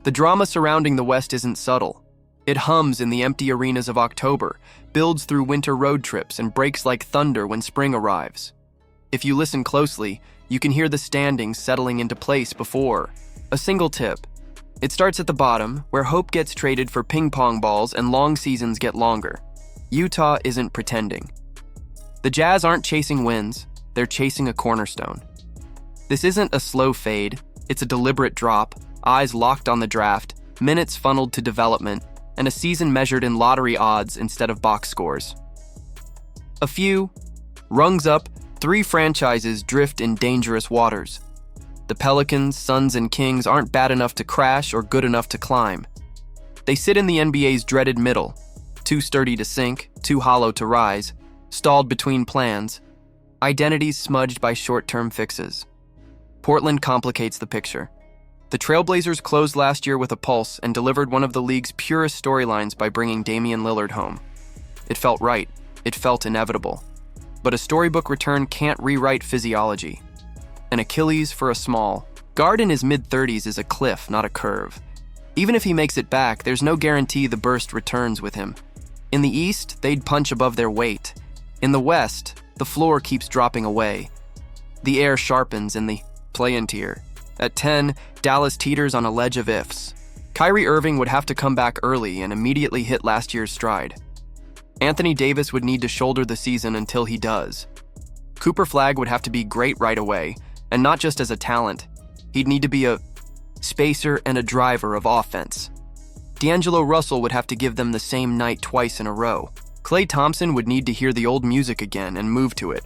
The drama surrounding the West isn't subtle. It hums in the empty arenas of October, builds through winter road trips, and breaks like thunder when spring arrives. If you listen closely, you can hear the standings settling into place before a single tip. It starts at the bottom, where hope gets traded for ping-pong balls and long seasons get longer. Utah isn't pretending. The Jazz aren't chasing wins, they're chasing a cornerstone. This isn't a slow fade, it's a deliberate drop, eyes locked on the draft, minutes funneled to development, and a season measured in lottery odds instead of box scores. A few rungs up, 3 franchises drift in dangerous waters. The Pelicans, Suns, and Kings aren't bad enough to crash or good enough to climb. They sit in the NBA's dreaded middle, too sturdy to sink, too hollow to rise, stalled between plans, identities smudged by short-term fixes. Portland complicates the picture. The Trailblazers closed last year with a pulse and delivered one of the league's purest storylines by bringing Damian Lillard home. It felt right. It felt inevitable. But a storybook return can't rewrite physiology. An Achilles for a small guard in his mid-30s is a cliff, not a curve. Even if he makes it back, there's no guarantee the burst returns with him. In the East, they'd punch above their weight. In the West, the floor keeps dropping away. The air sharpens in the play-in tier. At 10, Dallas teeters on a ledge of ifs. Kyrie Irving would have to come back early and immediately hit last year's stride. Anthony Davis would need to shoulder the season until he does. Cooper Flagg would have to be great right away, and not just as a talent. He'd need to be a spacer and a driver of offense. D'Angelo Russell would have to give them the same night twice in a row. Klay Thompson would need to hear the old music again and move to it.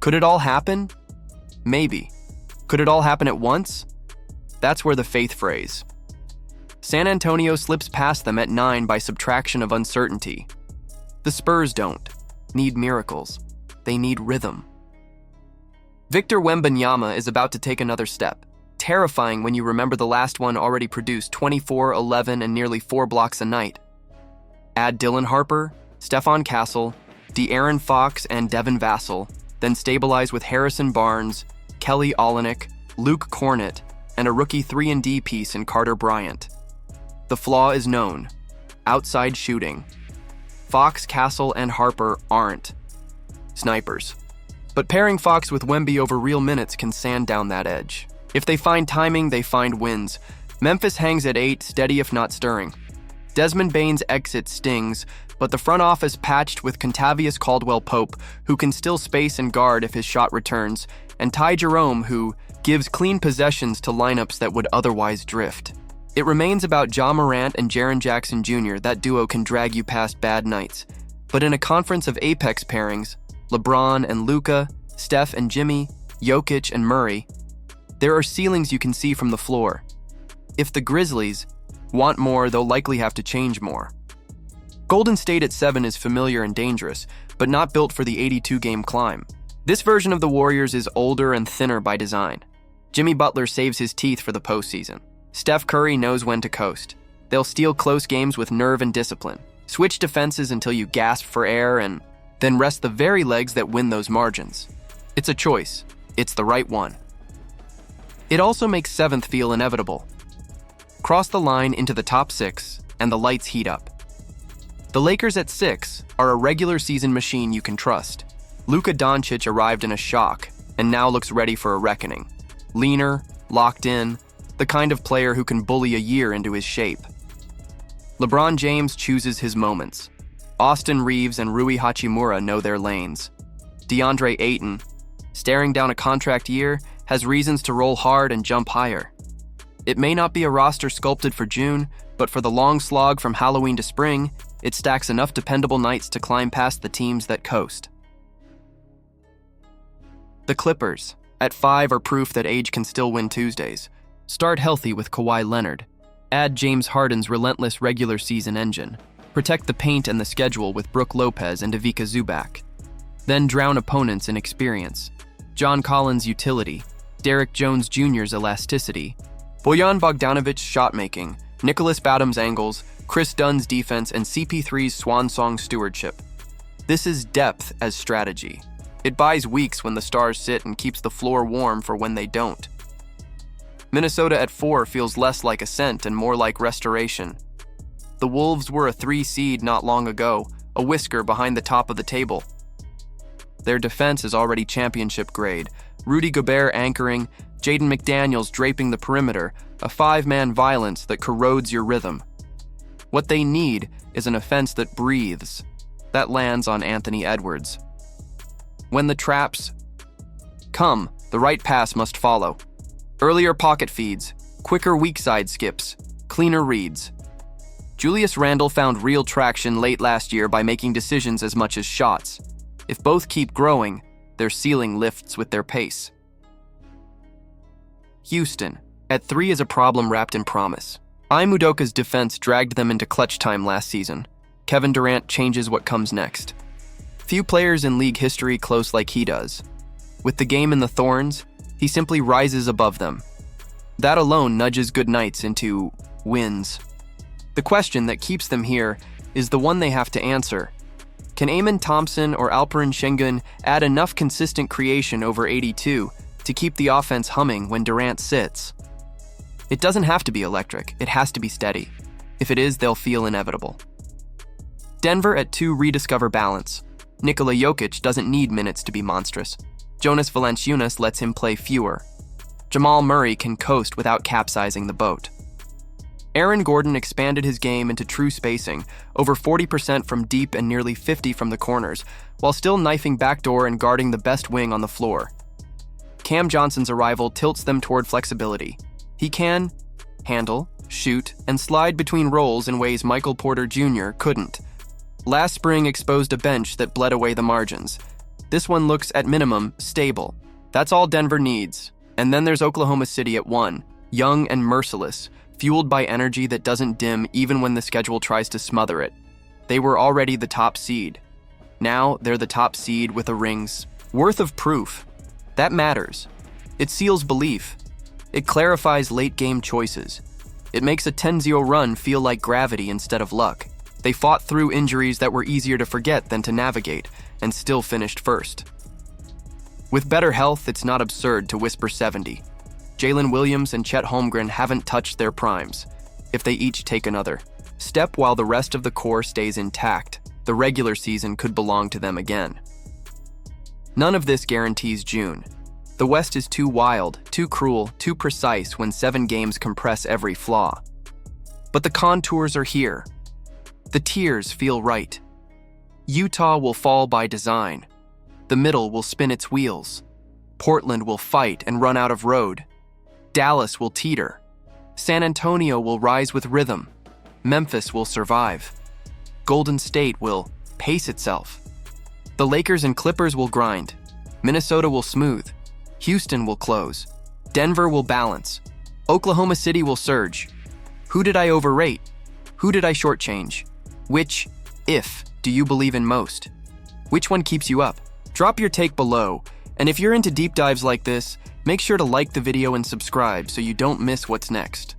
Could it all happen? Maybe. Could it all happen at once? That's where the faith phrase. San Antonio slips past them at 9 by subtraction of uncertainty. The Spurs don't need miracles. They need rhythm. Victor Wembanyama is about to take another step. Terrifying when you remember the last one already produced 24, 11, and nearly 4 blocks a night. Add Dylan Harper, Stephon Castle, De'Aaron Fox, and Devin Vassell, then stabilize with Harrison Barnes, Kelly Olynyk, Luke Cornett, and a rookie 3-and-D piece in Carter Bryant. The flaw is known: outside shooting. Fox, Castle, and Harper aren't snipers. But pairing Fox with Wemby over real minutes can sand down that edge. If they find timing, they find wins. Memphis hangs at 8, steady if not stirring. Desmond Bane's exit stings, but the front office patched with Kentavious Caldwell-Pope, who can still space and guard if his shot returns, and Ty Jerome, who gives clean possessions to lineups that would otherwise drift. It remains about Ja Morant and Jaren Jackson Jr. That duo can drag you past bad nights. But in a conference of apex pairings, LeBron and Luka, Steph and Jimmy, Jokic and Murray, there are ceilings you can see from the floor. If the Grizzlies want more, they'll likely have to change more. Golden State at 7 is familiar and dangerous, but not built for the 82-game climb. This version of the Warriors is older and thinner by design. Jimmy Butler saves his teeth for the postseason. Steph Curry knows when to coast. They'll steal close games with nerve and discipline, switch defenses until you gasp for air, and then rest the very legs that win those margins. It's a choice. It's the right one. It also makes 7th feel inevitable. Cross the line into the top 6, and the lights heat up. The Lakers at 6 are a regular season machine you can trust. Luka Doncic arrived in a shock, and now looks ready for a reckoning. Leaner, locked in, the kind of player who can bully a year into his shape. LeBron James chooses his moments. Austin Reeves and Rui Hachimura know their lanes. DeAndre Ayton, staring down a contract year, has reasons to roll hard and jump higher. It may not be a roster sculpted for June, but for the long slog from Halloween to spring, it stacks enough dependable nights to climb past the teams that coast. The Clippers, at 5, are proof that age can still win Tuesdays. Start healthy with Kawhi Leonard. Add James Harden's relentless regular season engine. Protect the paint and the schedule with Brook Lopez and Ivica Zubac. Then drown opponents in experience. John Collins' utility, Derek Jones Jr.'s elasticity, Bojan Bogdanovic's shot-making, Nicholas Batum's angles, Chris Dunn's defense, and CP3's swan song stewardship. This is depth as strategy. It buys weeks when the stars sit and keeps the floor warm for when they don't. Minnesota at 4 feels less like ascent and more like restoration. The Wolves were a 3 seed not long ago, a whisker behind the top of the table. Their defense is already championship grade. Rudy Gobert anchoring, Jaden McDaniels draping the perimeter, a 5-man violence that corrodes your rhythm. What they need is an offense that breathes. That lands on Anthony Edwards. When the traps come, the right pass must follow. Earlier pocket feeds, quicker weak side skips, cleaner reads. Julius Randle found real traction late last year by making decisions as much as shots. If both keep growing, their ceiling lifts with their pace. Houston, at 3 is a problem wrapped in promise. Udoka's defense dragged them into clutch time last season. Kevin Durant changes what comes next. Few players in league history close like he does. With the game in the thorns, he simply rises above them. That alone nudges good nights into wins. The question that keeps them here is the one they have to answer. Can Amen Thompson or Alperen Şengün add enough consistent creation over 82 to keep the offense humming when Durant sits? It doesn't have to be electric, it has to be steady. If it is, they'll feel inevitable. Denver at 2 rediscover balance. Nikola Jokic doesn't need minutes to be monstrous. Jonas Valanciunas lets him play fewer. Jamal Murray can coast without capsizing the boat. Aaron Gordon expanded his game into true spacing, over 40% from deep and nearly 50% from the corners, while still knifing backdoor and guarding the best wing on the floor. Cam Johnson's arrival tilts them toward flexibility. He can handle, shoot, and slide between roles in ways Michael Porter Jr. couldn't. Last spring exposed a bench that bled away the margins. This one looks, at minimum, stable. That's all Denver needs. And then there's Oklahoma City at 1, young and merciless, fueled by energy that doesn't dim even when the schedule tries to smother it. They were already the top seed. Now they're the top seed with a ring's worth of proof. That matters. It seals belief. It clarifies late-game choices. It makes a 10-0 run feel like gravity instead of luck. They fought through injuries that were easier to forget than to navigate, and still finished first. With better health, it's not absurd to whisper 70. Jalen Williams and Chet Holmgren haven't touched their primes. If they each take another step while the rest of the core stays intact, the regular season could belong to them again. None of this guarantees June. The West is too wild, too cruel, too precise when 7 games compress every flaw. But the contours are here. The tiers feel right. Utah will fall by design. The middle will spin its wheels. Portland will fight and run out of road. Dallas will teeter. San Antonio will rise with rhythm. Memphis will survive. Golden State will pace itself. The Lakers and Clippers will grind. Minnesota will smooth. Houston will close. Denver will balance. Oklahoma City will surge. Who did I overrate? Who did I shortchange? Which, if, do you believe in most? Which one keeps you up? Drop your take below, and if you're into deep dives like this, make sure to like the video and subscribe so you don't miss what's next.